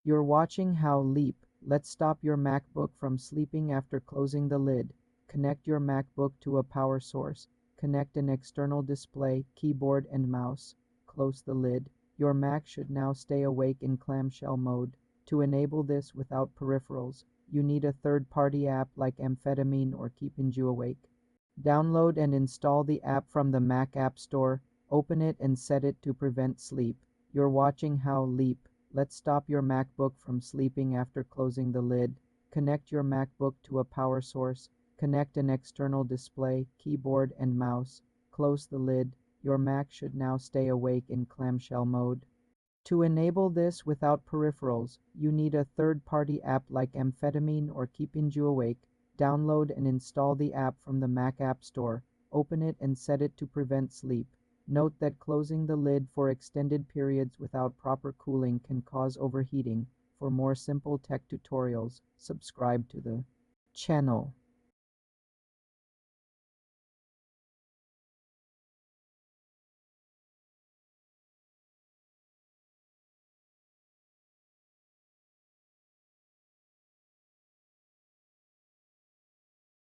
You're watching how Leap. Let's stop your MacBook from sleeping after closing the lid. Connect your MacBook to a power source. Connect an external display, keyboard, and mouse. Close the lid. Your Mac should now stay awake in clamshell mode. To enable this without peripherals, you need a third-party app like Amphetamine or Keeping You Awake. Download and install the app from the Mac App Store. Open it and set it to prevent sleep. You're watching how Leap. Let's stop your MacBook from sleeping after closing the lid. Connect your MacBook to a power source. Connect an external display, keyboard, and mouse. Close the lid. Your Mac should now stay awake in clamshell mode. To enable this without peripherals, you need a third-party app like Amphetamine or Keeping You Awake. Download and install the app from the Mac App Store. Open it and set it to prevent sleep. Note that closing the lid for extended periods without proper cooling can cause overheating. For more simple tech tutorials, subscribe to the channel.